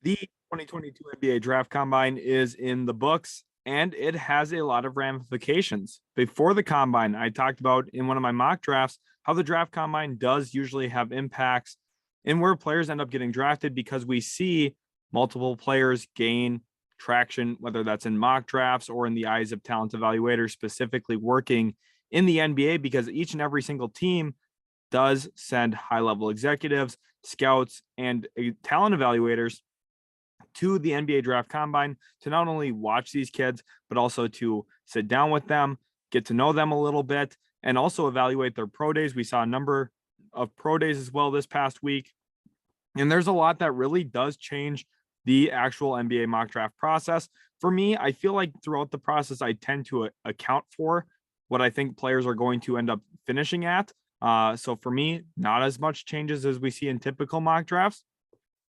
The 2022 NBA Draft Combine is in the books, and it has a lot of ramifications. Before the Combine, I talked about in one of my mock drafts how the Draft Combine does usually have impacts in where players end up getting drafted because we see multiple players gain traction, whether that's in mock drafts or in the eyes of talent evaluators specifically working in the NBA, because each and every single team does send high-level executives, scouts, and talent evaluators to the NBA Draft Combine to not only watch these kids, but also to sit down with them, get to know them a little bit, and also evaluate their pro days. We saw a number of pro days as well this past week. And there's a lot that really does change the actual NBA mock draft process. For me, I feel like throughout the process, I tend to account for what I think players are going to end up finishing at. So for me, not as much changes as we see in typical mock drafts,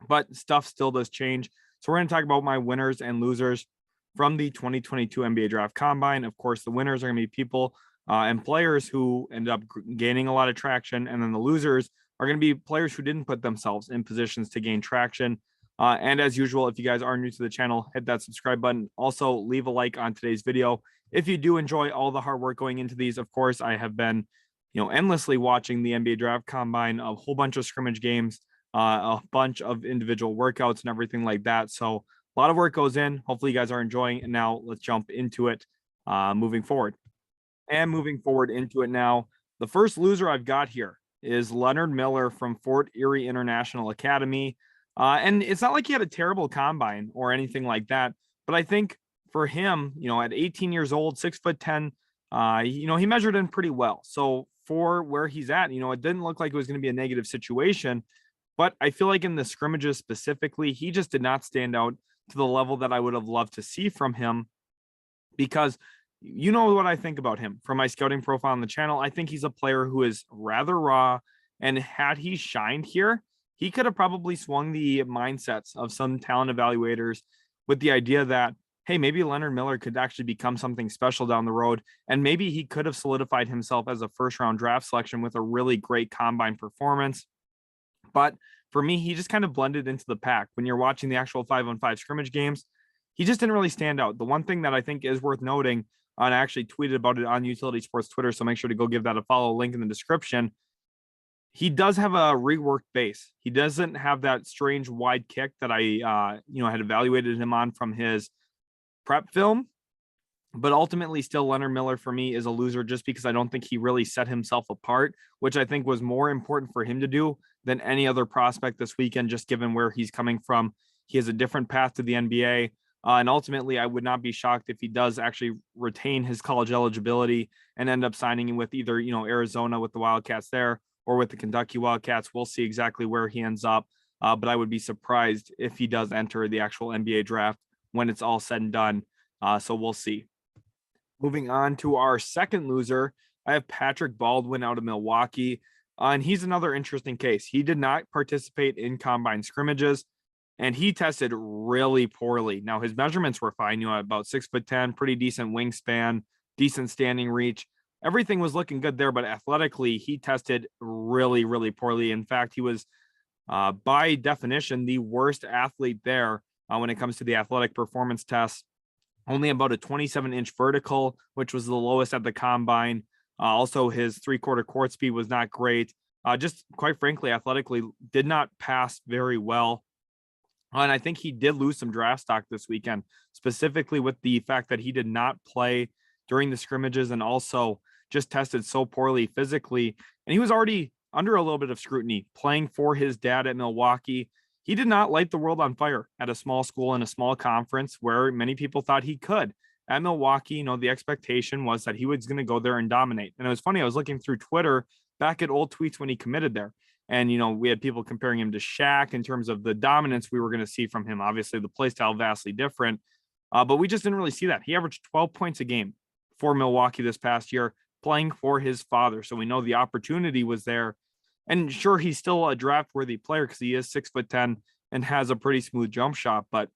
but stuff still does change. So we're going to talk about my winners and losers from the 2022 NBA Draft Combine. Of course, the winners are going to be people and players who ended up gaining a lot of traction, and then the losers are going to be players who didn't put themselves in positions to gain traction. And as usual, if you guys are new to the channel, hit that subscribe button. Also, leave a like on today's video. If you do enjoy all the hard work going into these, of course, I have been, endlessly watching the NBA Draft Combine, a whole bunch of scrimmage games, a bunch of individual workouts and everything like that. So a lot of work goes in. Hopefully you guys are enjoying. And now let's jump into it moving forward. And moving forward into it now, the first loser I've got here is Leonard Miller from Fort Erie International Academy. And it's not like he had a terrible combine or anything like that, but I think for him, at 18 years old, 6'10", he measured in pretty well. So for where he's at, it didn't look like it was going to be a negative situation. But I feel like in the scrimmages specifically, he just did not stand out to the level that I would have loved to see from him, because you know what I think about him from my scouting profile on the channel. I think he's a player who is rather raw, and had he shined here, he could have probably swung the mindsets of some talent evaluators with the idea that, hey, maybe Leonard Miller could actually become something special down the road, and maybe he could have solidified himself as a first-round draft selection with a really great combine performance. But for me, he just kind of blended into the pack. When you're watching the actual 5-on-5 scrimmage games, he just didn't really stand out. The one thing that I think is worth noting, and I actually tweeted about it on Utility Sports Twitter, so make sure to go give that a follow, link in the description. He does have a reworked base. He doesn't have that strange wide kick that I had evaluated him on from his prep film. But ultimately, still, Leonard Miller for me is a loser just because I don't think he really set himself apart, which I think was more important for him to do than any other prospect this weekend, just given where he's coming from. He has a different path to the NBA. And ultimately, I would not be shocked if he does actually retain his college eligibility and end up signing with either, Arizona with the Wildcats there or with the Kentucky Wildcats. We'll see exactly where he ends up. But I would be surprised if he does enter the actual NBA draft when it's all said and done. So we'll see. Moving on to our second loser, I have Patrick Baldwin out of Milwaukee. And he's another interesting case. He did not participate in combine scrimmages, and he tested really poorly. Now, his measurements were fine, about 6'10", pretty decent wingspan, decent standing reach. Everything was looking good there, but athletically, he tested really, really poorly. In fact, he was, by definition, the worst athlete there when it comes to the athletic performance tests. Only about a 27-inch vertical, which was the lowest at the combine. Also, his three-quarter court speed was not great. Just quite frankly, athletically, did not pass very well. And I think he did lose some draft stock this weekend, specifically with the fact that he did not play during the scrimmages and also just tested so poorly physically. And he was already under a little bit of scrutiny playing for his dad at Milwaukee. He did not light the world on fire at a small school in a small conference where many people thought he could. At Milwaukee, the expectation was that he was going to go there and dominate. And it was funny, I was looking through Twitter back at old tweets when he committed there. And, we had people comparing him to Shaq in terms of the dominance we were going to see from him. Obviously, the play style vastly different, but we just didn't really see that. He averaged 12 points a game for Milwaukee this past year, playing for his father. So we know the opportunity was there. And sure, he's still a draft-worthy player because he is 6'10" and has a pretty smooth jump shot. But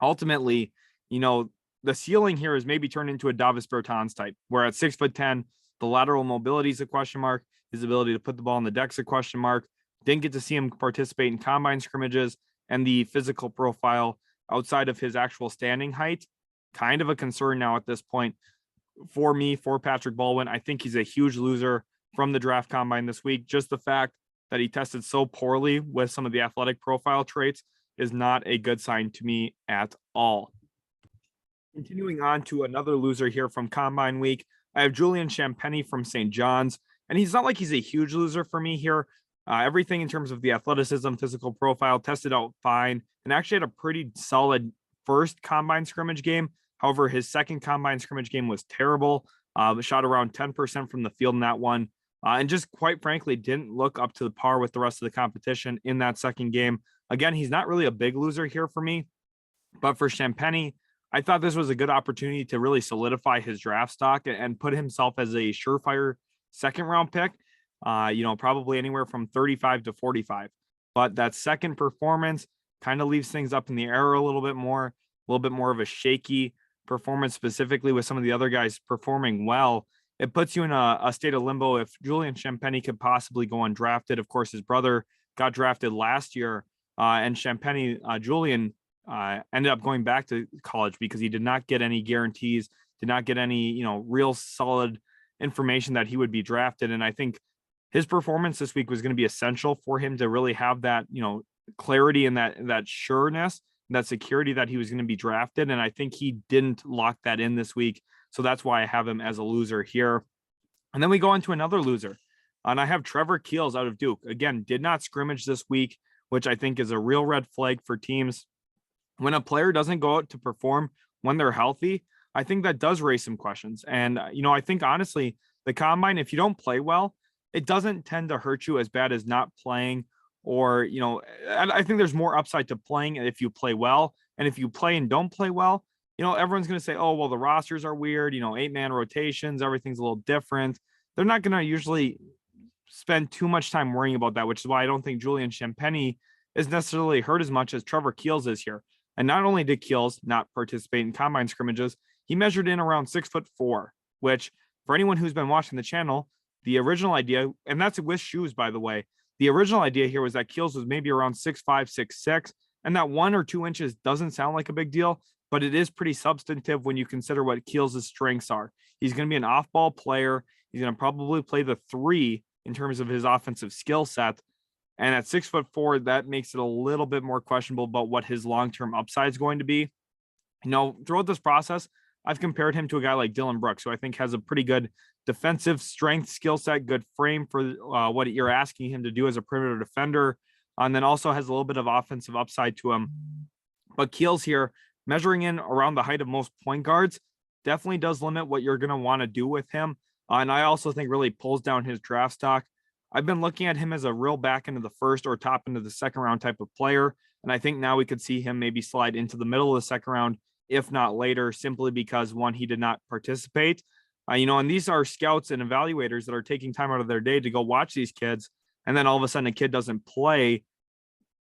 ultimately, the ceiling here is maybe turned into a Davis Bertans type, where at 6'10", the lateral mobility is a question mark. His ability to put the ball on the deck's a question mark. Didn't get to see him participate in combine scrimmages. and the physical profile outside of his actual standing height, kind of a concern now at this point for me, for Patrick Baldwin. I think he's a huge loser from the draft combine this week. Just the fact that he tested so poorly with some of the athletic profile traits is not a good sign to me at all. Continuing on to another loser here from combine week, I have Julian Champagne from St. John's, and he's not like he's a huge loser for me here. Everything in terms of the athleticism, physical profile tested out fine, and actually had a pretty solid first combine scrimmage game. However, his second combine scrimmage game was terrible. Shot around 10% from the field in that one. And just quite frankly, didn't look up to the par with the rest of the competition in that second game. Again, he's not really a big loser here for me, but for Champagne, I thought this was a good opportunity to really solidify his draft stock and put himself as a surefire second round pick, probably anywhere from 35 to 45. But that second performance kind of leaves things up in the air a little bit more of a shaky performance, specifically with some of the other guys performing well. It puts you in a state of limbo if Julian Champagne could possibly go undrafted. Of course, his brother got drafted last year, and Champagne, Julian, ended up going back to college because he did not get any guarantees, did not get any, real solid information that he would be drafted. And I think his performance this week was going to be essential for him to really have that, clarity and that sureness, that security that he was going to be drafted. And I think he didn't lock that in this week. So that's why I have him as a loser here. And then we go into another loser. And I have Trey Kells out of Duke. Again, did not scrimmage this week, which I think is a real red flag for teams. When a player doesn't go out to perform when they're healthy, I think that does raise some questions. And, I think honestly, the combine, if you don't play well, it doesn't tend to hurt you as bad as not playing. Or, I think there's more upside to playing if you play well. And if you play and don't play well, everyone's going to say, oh, well, the rosters are weird, 8-man rotations, everything's a little different. They're not going to usually spend too much time worrying about that, which is why I don't think Julian Champagne is necessarily hurt as much as Trey Kells is here. And not only did Kells not participate in combine scrimmages, he measured in around 6'4", which for anyone who's been watching the channel, the original idea, and that's with shoes, by the way, the original idea here was that Kells was maybe around 6'5", 6'6", and that 1 or 2 inches doesn't sound like a big deal, but it is pretty substantive when you consider what Kells' strengths are. He's going to be an off-ball player. He's going to probably play the 3 in terms of his offensive skill set. And at 6'4", that makes it a little bit more questionable about what his long-term upside is going to be. Throughout this process, I've compared him to a guy like Dylan Brooks, who I think has a pretty good defensive strength skill set, good frame for what you're asking him to do as a perimeter defender, and then also has a little bit of offensive upside to him. But Kells here, measuring in around the height of most point guards, definitely does limit what you're going to want to do with him. And I also think really pulls down his draft stock. I've been looking at him as a real back into the first or top into the second round type of player. And I think now we could see him maybe slide into the middle of the second round, if not later, simply because, one, he did not participate. And these are scouts and evaluators that are taking time out of their day to go watch these kids. And then all of a sudden a kid doesn't play.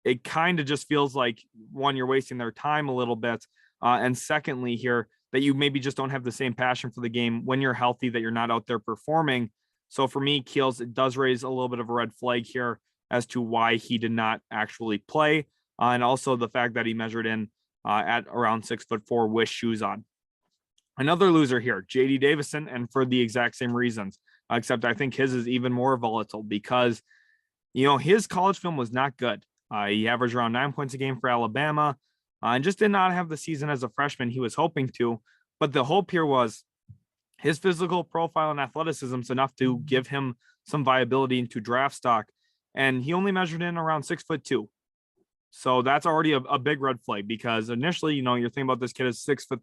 It kind of just feels like, one, you're wasting their time a little bit. And secondly here, that you maybe just don't have the same passion for the game when you're healthy, that you're not out there performing. So for me, Kells, it does raise a little bit of a red flag here as to why he did not actually play. And also the fact that he measured in at around 6'4" with shoes on. Another loser here, J.D. Davison, and for the exact same reasons, except I think his is even more volatile because, his college film was not good. He averaged around 9 points a game for Alabama and just did not have the season as a freshman he was hoping to. But the hope here was his physical profile and athleticism is enough to give him some viability into draft stock. And he only measured in around 6'2". So that's already a big red flag because initially, you're thinking about this kid as 6'3",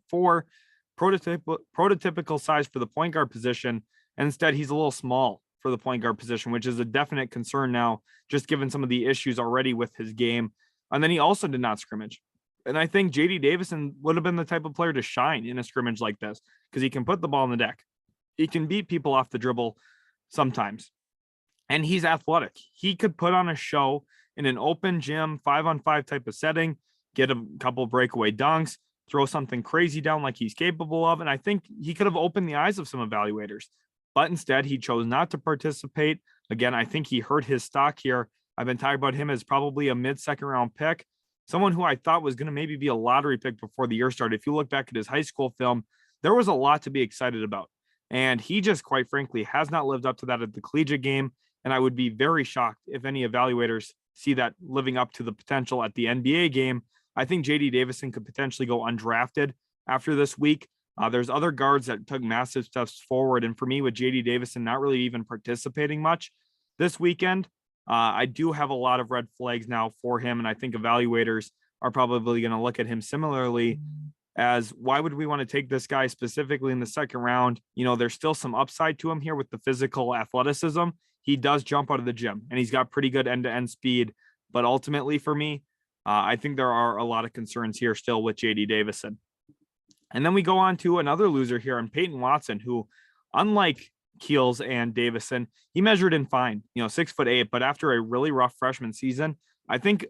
6'4", prototypical size for the point guard position. And instead, he's a little small for the point guard position, which is a definite concern now, just given some of the issues already with his game. And then he also did not scrimmage. And I think J.D. Davison would have been the type of player to shine in a scrimmage like this because he can put the ball on the deck. He can beat people off the dribble sometimes. And he's athletic. He could put on a show in an open gym, 5-on-5 type of setting, get a couple breakaway dunks, throw something crazy down like he's capable of. And I think he could have opened the eyes of some evaluators. But instead, he chose not to participate. Again, I think he hurt his stock here I've been talking about him as probably a mid-second round pick, someone who I thought was going to maybe be a lottery pick before the year started. If you look back at his high school film, there was a lot to be excited about. And he just, quite frankly, has not lived up to that at the collegiate game. And I would be very shocked if any evaluators see that living up to the potential at the NBA game. I think JD Davison could potentially go undrafted after this week. There's other guards that took massive steps forward. And for me, with JD Davison not really even participating much this weekend, I do have a lot of red flags now for him. And I think evaluators are probably going to look at him similarly as, why would we want to take this guy specifically in the second round? You know, there's still some upside to him here with the physical athleticism. He does jump out of the gym and he's got pretty good end-to-end speed. But ultimately for me, I think there are a lot of concerns here still with JD Davison. And then we go on to another loser here on Peyton Watson, who, unlike Kells and Davison, he measured in fine, 6'8", but after a really rough freshman season, I think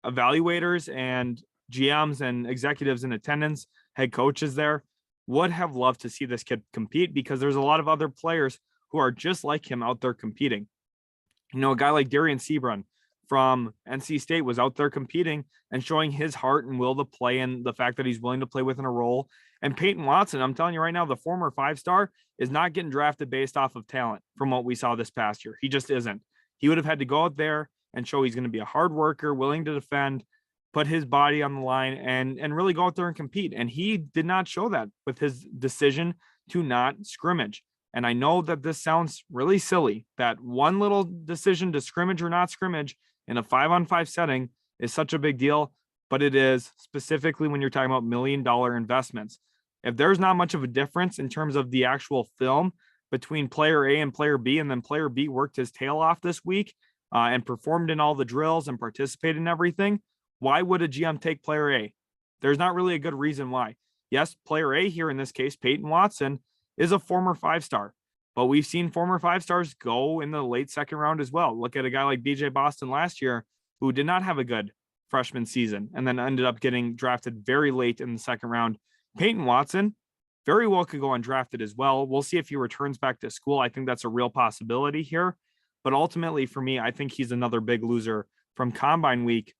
evaluators and GMs and executives in attendance, head coaches there, would have loved to see this kid compete, because there's a lot of other players who are just like him out there competing. A guy like Darian Sebron from NC State was out there competing and showing his heart and will to play, and the fact that he's willing to play within a role. And Peyton Watson, I'm telling you right now, the former 5-star is not getting drafted based off of talent from what we saw this past year. He just isn't. He would have had to go out there and show he's going to be a hard worker, willing to defend, put his body on the line, and really go out there and compete. And he did not show that with his decision to not scrimmage. And I know that this sounds really silly, that one little decision to scrimmage or not scrimmage in a 5-on-5 setting is such a big deal, but it is, specifically when you're talking about $1 million investments. If there's not much of a difference in terms of the actual film between player A and player B, and then player B worked his tail off this week and performed in all the drills and participated in everything, why would a GM take player A? There's not really a good reason why. Yes, player A here in this case, Peyton Watson, is a former 5-star, but we've seen former 5-stars go in the late second round as well. Look at a guy like BJ Boston last year, who did not have a good freshman season and then ended up getting drafted very late in the second round. Peyton Watson very well could go undrafted as well. We'll see if he returns back to school. I think that's a real possibility here. But ultimately for me, I think he's another big loser from Combine Week.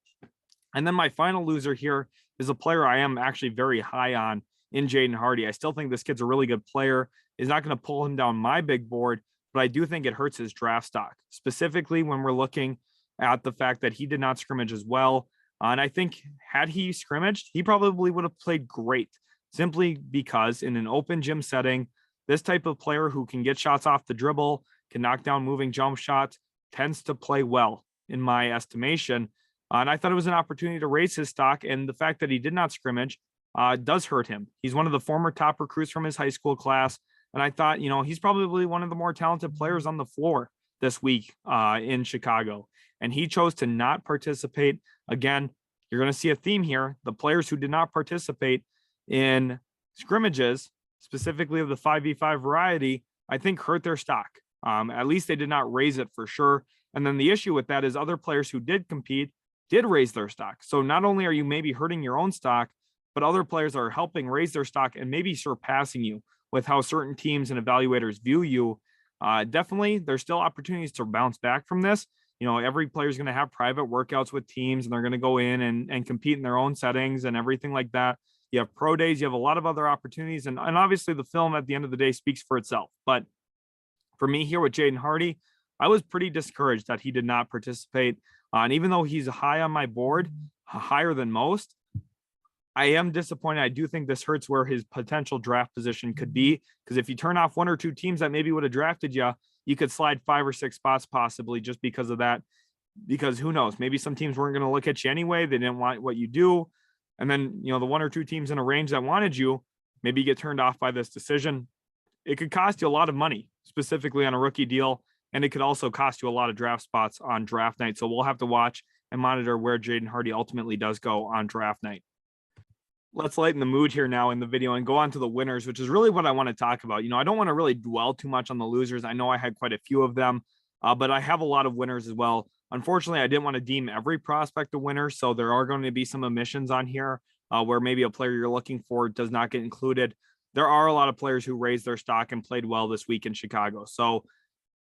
And then my final loser here is a player I am actually very high on in Jayden Hardy. I still think this kid's a really good player. Is not going to pull him down my big board, but I do think it hurts his draft stock, specifically when we're looking at the fact that he did not scrimmage as well. And I think had he scrimmaged, he probably would have played great, simply because in an open gym setting, this type of player who can get shots off the dribble, can knock down moving jump shots, tends to play well, in my estimation. And I thought it was an opportunity to raise his stock. And the fact that he did not scrimmage does hurt him. He's one of the former top recruits from his high school class. And I thought, he's probably one of the more talented players on the floor this week in Chicago. And he chose to not participate. Again, you're going to see a theme here. The players who did not participate in scrimmages, specifically of the 5v5 variety, I think hurt their stock. At least they did not raise it for sure. And then the issue with that is other players who did compete did raise their stock. So not only are you maybe hurting your own stock, but other players are helping raise their stock and maybe surpassing you with how certain teams and evaluators view you. Definitely, there's still opportunities to bounce back from this. Every player is going to have private workouts with teams, and they're going to go in and compete in their own settings and everything like that. You have pro days, you have a lot of other opportunities, and obviously the film at the end of the day speaks for itself. But for me here with Jayden Hardy, I was pretty discouraged that he did not participate. And even though he's high on my board, higher than most, I am disappointed. I do think this hurts where his potential draft position could be, because if you turn off one or two teams that maybe would have drafted you, you could slide 5 or 6 spots possibly just because of that. Because who knows, maybe some teams weren't going to look at you anyway. They didn't want what you do. And then, the 1 or 2 teams in a range that wanted you, maybe get turned off by this decision. It could cost you a lot of money, specifically on a rookie deal. And it could also cost you a lot of draft spots on draft night. So we'll have to watch and monitor where Jayden Hardy ultimately does go on draft night. Let's lighten the mood here now in the video and go on to the winners, which is really what I want to talk about. I don't want to really dwell too much on the losers. I know I had quite a few of them, but I have a lot of winners as well. Unfortunately, I didn't want to deem every prospect a winner. So there are going to be some omissions on here where maybe a player you're looking for does not get included. There are a lot of players who raised their stock and played well this week in Chicago. So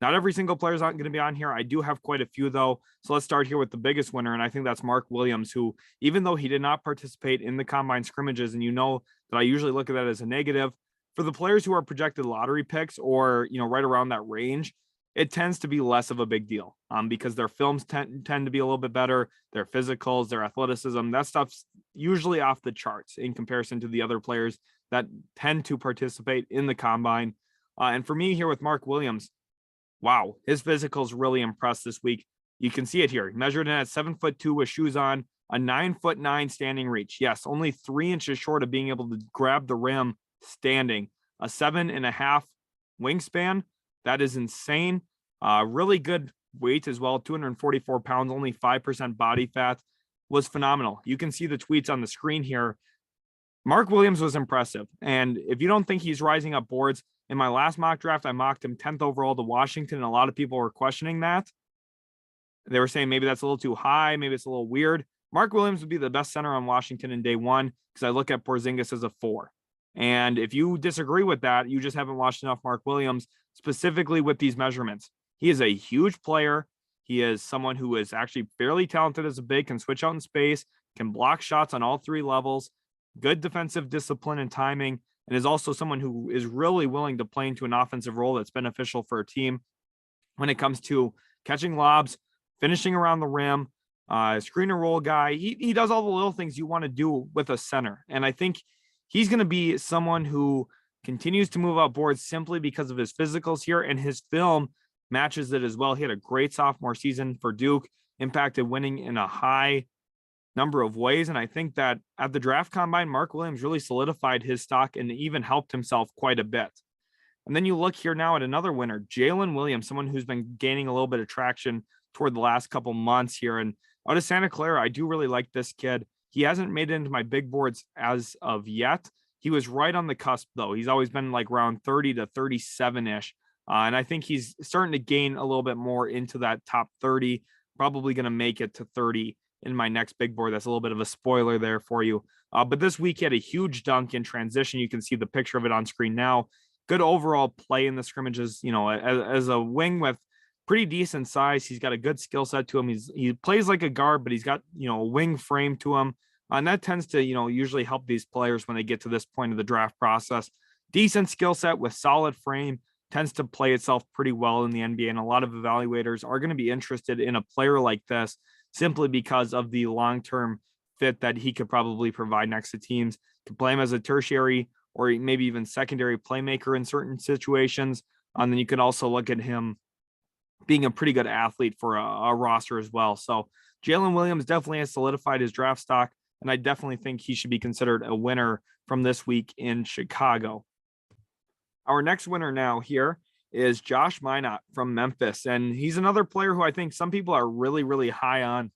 Not every single player is not going to be on here. I do have quite a few, though. So let's start here with the biggest winner, and I think that's Mark Williams, who, even though he did not participate in the combine scrimmages, and you know that I usually look at that as a negative, for the players who are projected lottery picks or, right around that range, it tends to be less of a big deal because their films tend to be a little bit better, their physicals, their athleticism, that stuff's usually off the charts in comparison to the other players that tend to participate in the combine. And for me here with Mark Williams, wow, his physicals really impressed this week. You can see it here. He measured in at 7'2" with shoes on, a 9'9" standing reach. Yes, only 3 inches short of being able to grab the rim standing. A 7.5 wingspan. That is insane. Really good weight as well. 244 pounds, only 5% body fat. Was phenomenal. You can see the tweets on the screen here. Mark Williams was impressive. And if you don't think he's rising up boards, in my last mock draft, I mocked him 10th overall to Washington, and a lot of people were questioning that. They were saying maybe that's a little too high, maybe it's a little weird. Mark Williams would be the best center on Washington in day one because I look at Porzingis as a 4. And if you disagree with that, you just haven't watched enough Mark Williams, specifically with these measurements. He is a huge player. He is someone who is actually fairly talented as a big, can switch out in space, can block shots on all 3 levels, good defensive discipline and timing, and is also someone who is really willing to play into an offensive role that's beneficial for a team when it comes to catching lobs, finishing around the rim, screen and roll guy. He does all the little things you want to do with a center. And I think he's going to be someone who continues to move up boards simply because of his physicals here, and his film matches it as well. He had a great sophomore season for Duke, impacted winning in a high number of ways. And I think that at the draft combine, Mark Williams really solidified his stock and even helped himself quite a bit. And then you look here now at another winner, Jalen Williams, someone who's been gaining a little bit of traction toward the last couple months here. And out of Santa Clara, I do really like this kid. He hasn't made it into my big boards as of yet. He was right on the cusp, though. He's always been like around 30 to 37-ish. And I think he's starting to gain a little bit more into that top 30, probably going to make it to 30 in my next big board. That's a little bit of a spoiler there for you. But this week he had a huge dunk in transition. You can see the picture of it on screen now. Good overall play in the scrimmages, as a wing with pretty decent size. He's got a good skill set to him. He plays like a guard, but he's got, a wing frame to him. And that tends to, usually help these players when they get to this point of the draft process. Decent skill set with solid frame, tends to play itself pretty well in the NBA. And a lot of evaluators are going to be interested in a player like this simply because of the long-term fit that he could probably provide next to teams. Could play him as a tertiary or maybe even secondary playmaker in certain situations. And then you can also look at him being a pretty good athlete for a roster as well. So Jalen Williams definitely has solidified his draft stock, and I definitely think he should be considered a winner from this week in Chicago. Our next winner now here is Josh Minott from Memphis, and he's another player who I think some people are really, really high on.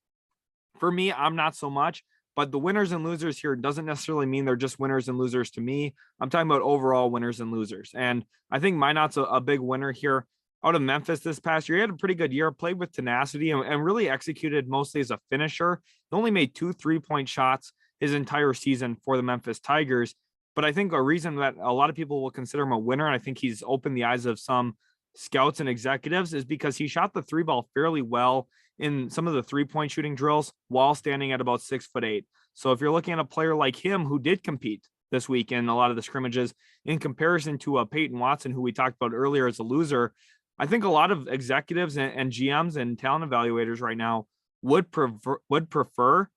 For me, I'm not so much, but the winners and losers here doesn't necessarily mean they're just winners and losers to me. I'm talking about overall winners and losers, and I think Minott's a big winner here. Out of Memphis this past year, he had a pretty good year, played with tenacity and really executed mostly as a finisher. He only made 2 3-point shots his entire season for the Memphis Tigers. But I think a reason that a lot of people will consider him a winner, and I think he's opened the eyes of some scouts and executives, is because he shot the 3 ball fairly well in some of the 3-point shooting drills while standing at about 6'8". So if you're looking at a player like him who did compete this week in a lot of the scrimmages in comparison to a Peyton Watson, who we talked about earlier as a loser, I think a lot of executives and GMs and talent evaluators right now would prefer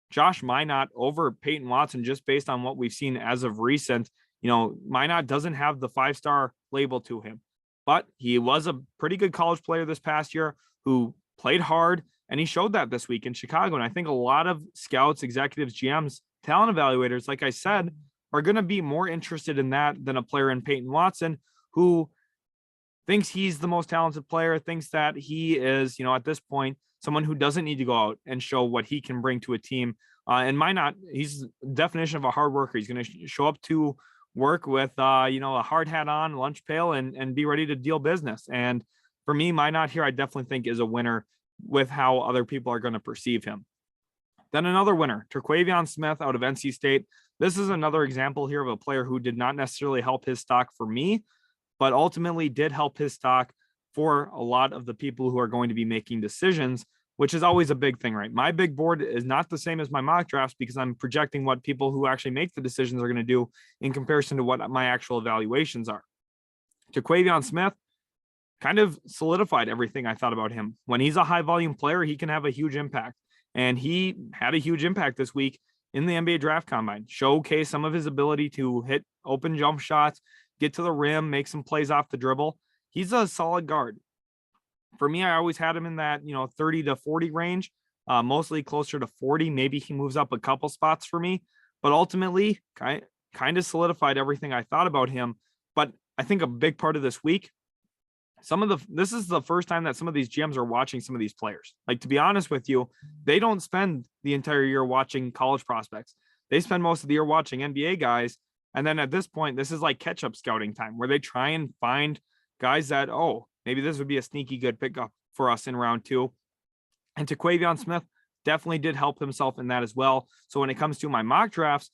Josh Minott over Peyton Watson just based on what we've seen as of recent. Minott doesn't have the 5-star label to him, but he was a pretty good college player this past year who played hard, and he showed that this week in Chicago. And I think a lot of scouts, executives, GMs, talent evaluators, like I said, are going to be more interested in that than a player in Peyton Watson who thinks he's the most talented player, thinks that he is, at this point, someone who doesn't need to go out and show what he can bring to a team. And Minott, he's the definition of a hard worker. He's going to show up to work with, a hard hat on, lunch pail, and be ready to deal business. And for me, Minott here, I definitely think is a winner with how other people are going to perceive him. Then another winner, Quavion Smith out of NC State. This is another example here of a player who did not necessarily help his stock for me, but ultimately did help his stock for a lot of the people who are going to be making decisions, which is always a big thing, right? My big board is not the same as my mock drafts because I'm projecting what people who actually make the decisions are going to do in comparison to what my actual evaluations are. To Quavion Smith, kind of solidified everything I thought about him. When he's a high volume player, he can have a huge impact. And he had a huge impact this week in the NBA draft combine, showcase some of his ability to hit open jump shots, get to the rim, make some plays off the dribble. He's a solid guard. For me, I always had him in that, 30 to 40 range, mostly closer to 40. This he moves up a couple spots for me, but ultimately kind of solidified everything I thought about him. But I think a big part of this week, this is the first time that some of these GMs are watching some of these players. Like, to be honest with you, they don't spend the entire year watching college prospects. They spend most of the year watching NBA guys. And then at this point, this is like catch-up scouting time where they try and find guys that, maybe this would be a sneaky good pickup for us in round 2. And to Quavion Smith, definitely did help himself in that as well. So when it comes to my mock drafts,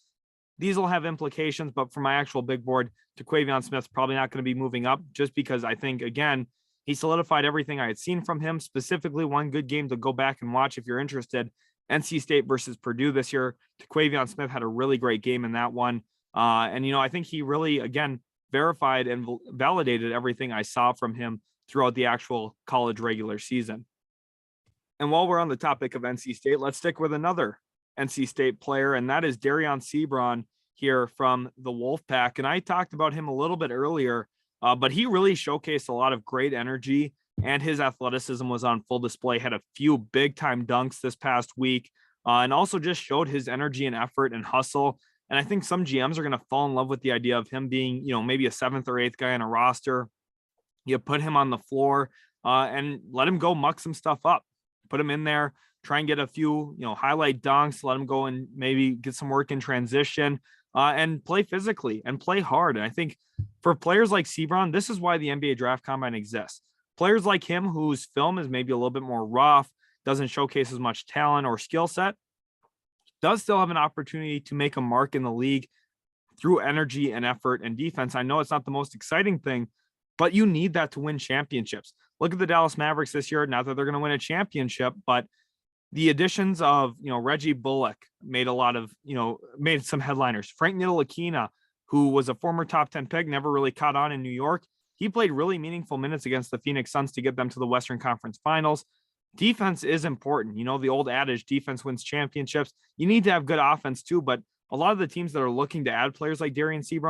these will have implications, but for my actual big board, to Quavion Smith's probably not going to be moving up just because I think, again, he solidified everything I had seen from him, specifically one good game to go back and watch if you're interested. NC State versus Purdue this year. To Quavion Smith had a really great game in that one. And I think he really, again, verified and validated everything I saw from him throughout the actual college regular season. And while we're on the topic of NC State, let's stick with another NC State player, and that is Darius Days here from the Wolfpack. And I talked about him a little bit earlier, but he really showcased a lot of great energy, and his athleticism was on full display. Had a few big-time dunks this past week, and also just showed his energy and effort and hustle. And I think some GMs are going to fall in love with the idea of him being, maybe a 7th or 8th guy on a roster. You put him on the floor and let him go muck some stuff up. Put him in there, try and get a few, highlight dunks, let him go and maybe get some work in transition and play physically and play hard. And I think for players like Sebron, this is why the NBA draft combine exists. Players like him whose film is maybe a little bit more rough, doesn't showcase as much talent or skill set, does still have an opportunity to make a mark in the league through energy and effort and defense. I know it's not the most exciting thing, but you need that to win championships. Look at the Dallas Mavericks this year. Not that they're going to win a championship, but the additions of, Reggie Bullock made a lot of, made some headliners. Frank Ntilikina, who was a former top 10 pick, never really caught on in New York. He played really meaningful minutes against the Phoenix Suns to get them to the Western Conference Finals. Defense is important. The old adage, defense wins championships. You need to have good offense too, but a lot of the teams that are looking to add players like Darius Days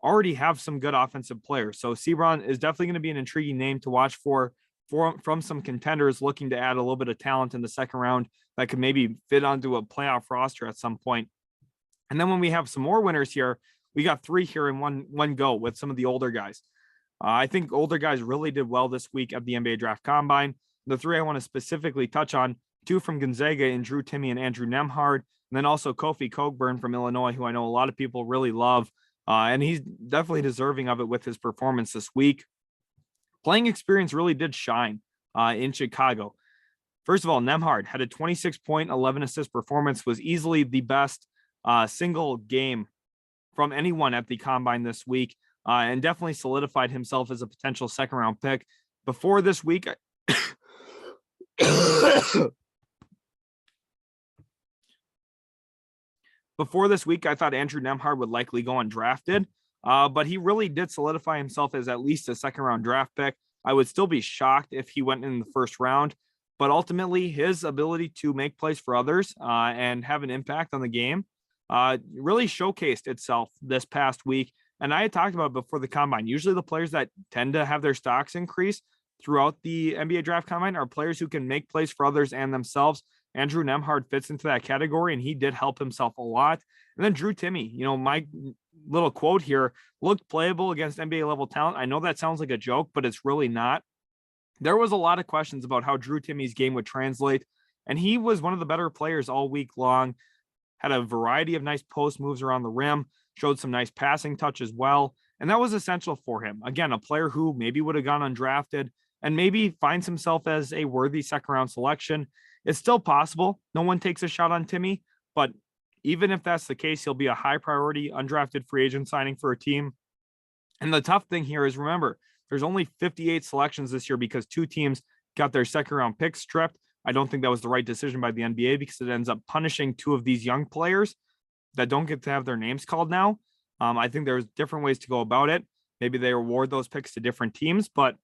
already have some good offensive players. So Sebron is definitely going to be an intriguing name to watch from some contenders looking to add a little bit of talent in the second round that could maybe fit onto a playoff roster at some point. And then when we have some more winners here, we got 3 here in one go with some of the older guys. I think older guys really did well this week at the NBA Draft Combine. The 3 I want to specifically touch on, 2 from Gonzaga in Drew Timme and Andrew Nembhard, and then also Kofi Cockburn from Illinois, who I know a lot of people really love. And he's definitely deserving of it with his performance this week. Playing experience really did shine in Chicago. First of all, Nembhard had a 26-point, 11-assist performance, was easily the best single game from anyone at the Combine this week, and definitely solidified himself as a potential second-round pick. Before this week, I thought Andrew Nembhard would likely go undrafted, but he really did solidify himself as at least a second-round draft pick. I would still be shocked if he went in the first round, but ultimately his ability to make plays for others and have an impact on the game really showcased itself this past week. And I had talked about it before the Combine. Usually the players that tend to have their stocks increase throughout the NBA Draft Combine are players who can make plays for others and themselves. Andrew Nembhard fits into that category, and he did help himself a lot. And then Drew Timme, my little quote here, looked playable against NBA level talent. I know that sounds like a joke, but it's really not. There was a lot of questions about how Drew Timme's game would translate, and he was one of the better players all week long. Had a variety of nice post moves around the rim, showed some nice passing touch as well, and that was essential for him. Again, a player who maybe would have gone undrafted and maybe finds himself as a worthy second-round selection. It's still possible. No one takes a shot on Timme, but even if that's the case, he'll be a high priority undrafted free agent signing for a team. And the tough thing here is, remember, There's only 58 selections this year because 2 teams got their second round picks stripped. I don't think that was the right decision by the NBA because it ends up punishing 2 of these young players that don't get to have their names called now. I think there's different ways to go about it. Maybe they award those picks to different teams, but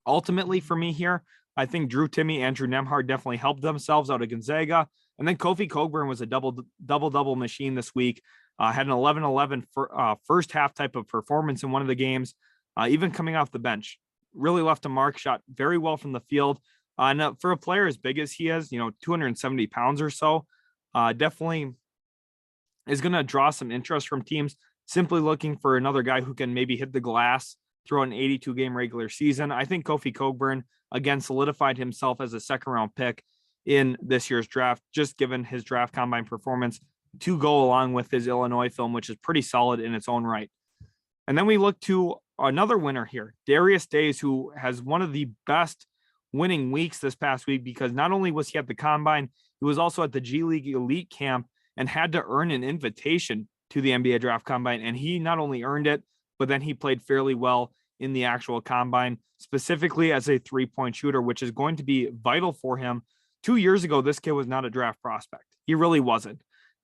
ultimately for me here, I think Drew Timme, Andrew Nembhard definitely helped themselves out of Gonzaga. And then Kofi Cockburn was a double machine this week. Had an 11-11 first half type of performance in one of the games, even coming off the bench. Really left a mark, shot very well from the field. And for a player as big as he is, 270 pounds or so, definitely is going to draw some interest from teams simply looking for another guy who can maybe hit the glass through an 82-game regular season. I think Kofi Cockburn, again, solidified himself as a second-round pick in this year's draft, just given his draft combine performance to go along with his Illinois film, which is pretty solid in its own right. And then we look to another winner here, Darius Days, who has one of the best winning weeks this past week because not only was he at the combine, he was also at the G League Elite Camp and had to earn an invitation to the NBA Draft Combine. And he not only earned it, but then he played fairly well in the actual combine, specifically as a three-point shooter, which is going to be vital for him. 2 years ago, this kid was not a draft prospect. He really wasn't.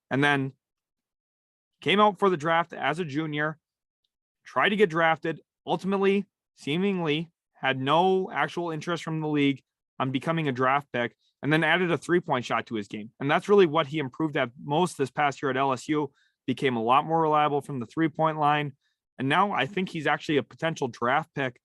And then came out for the draft as a junior, tried to get drafted, ultimately, seemingly had no actual interest from the league on becoming a draft pick, and then added a three-point shot to his game. And that's really what he improved at most this past year at LSU, became a lot more reliable from the three-point line. And now I think he's actually a potential draft pick.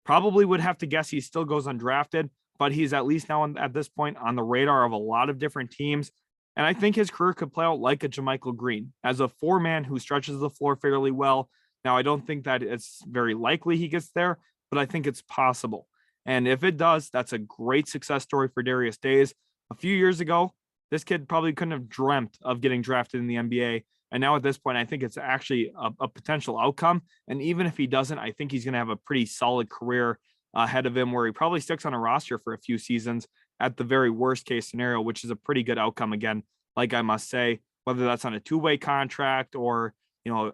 Probably would have to guess he still goes undrafted, but he's at least now at this point on the radar of a lot of different teams. And I think his career could play out like a JaMychal Green as a four-man who stretches the floor fairly well. Now, I don't think that it's very likely he gets there, but I think it's possible. And if it does, that's a great success story for Darius Days. A few years ago, this kid probably couldn't have dreamt of getting drafted in the NBA. And now at this point, I think it's actually a potential outcome. And even if he doesn't, I think he's going to have a pretty solid career ahead of him where he probably sticks on a roster for a few seasons at the very worst case scenario, which is a pretty good outcome again, like I must say, whether that's on a two-way contract or,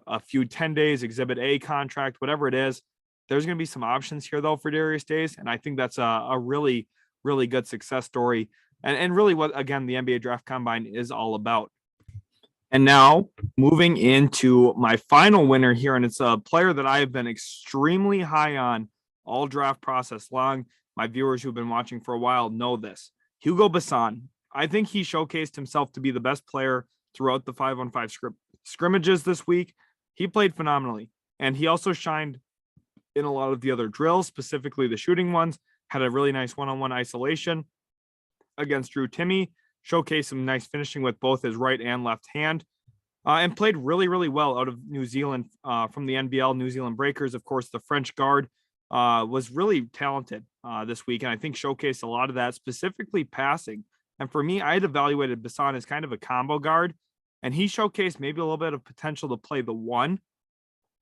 a few 10 days, Exhibit A contract, whatever it is. There's going to be some options here, though, for Darius Days. And I think that's a really, really good success story. And really what, again, the NBA Draft Combine is all about. And now moving into my final winner here, and it's a player that I have been extremely high on all draft process long. My viewers who've been watching for a while know this. Hugo Besson. I think he showcased himself to be the best player throughout the 5-on-5 scrimmages this week. He played phenomenally, and he also shined in a lot of the other drills, specifically the shooting ones. Had a really nice one-on-one isolation against Drew Timme, showcased some nice finishing with both his right and left hand, and played really, really well out of New Zealand from the NBL, New Zealand Breakers. Of course, the French guard was really talented this week, and I think showcased a lot of that, specifically passing. And for me, I had evaluated Besson as kind of a combo guard, and he showcased maybe a little bit of potential to play the one,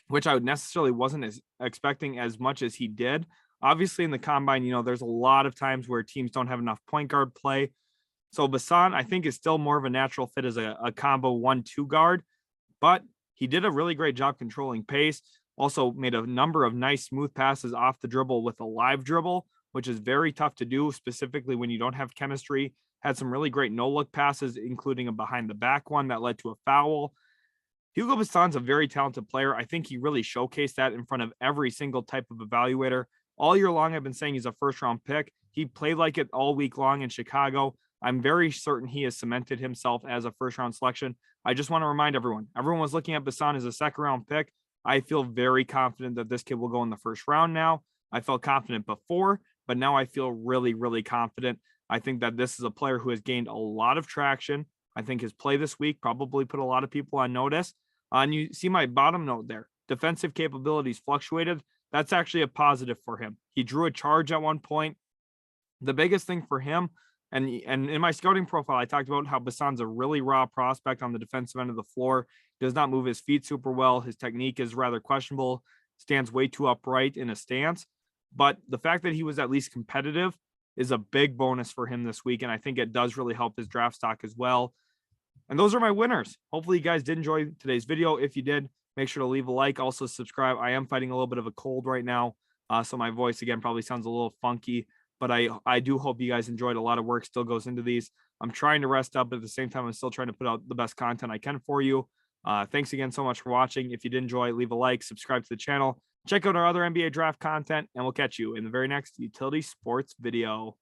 which I necessarily wasn't expecting as much as he did. Obviously, in the combine, there's a lot of times where teams don't have enough point guard play. So Besson, I think, is still more of a natural fit as a combo 1-2 guard, but he did a really great job controlling pace. Also made a number of nice smooth passes off the dribble with a live dribble, which is very tough to do, specifically when you don't have chemistry. Had some really great no-look passes, including a behind-the-back one that led to a foul. Hugo Besson's a very talented player. I think he really showcased that in front of every single type of evaluator. All year long, I've been saying he's a first-round pick. He played like it all week long in Chicago. I'm very certain he has cemented himself as a first-round selection. I just want to remind everyone was looking at Besson as a second-round pick. I feel very confident that this kid will go in the first round now. I felt confident before, but now I feel really, really confident. I think that this is a player who has gained a lot of traction. I think his play this week probably put a lot of people on notice. And you see my bottom note there. Defensive capabilities fluctuated. That's actually a positive for him. He drew a charge at one point. The biggest thing for him, and in my scouting profile, I talked about how Besson's a really raw prospect on the defensive end of the floor. Does not move his feet super well. His technique is rather questionable. Stands way too upright in a stance. But the fact that he was at least competitive is a big bonus for him this week. And I think it does really help his draft stock as well. And those are my winners. Hopefully you guys did enjoy today's video. If you did, make sure to leave a like. Also subscribe. I am fighting a little bit of a cold right now. So my voice again probably sounds a little funky, but I do hope you guys enjoyed. A lot of work still goes into these. I'm trying to rest up, but at the same time, I'm still trying to put out the best content I can for you. Thanks again so much for watching. If you did enjoy, leave a like, subscribe to the channel, check out our other NBA draft content, and we'll catch you in the very next Utility Sports video.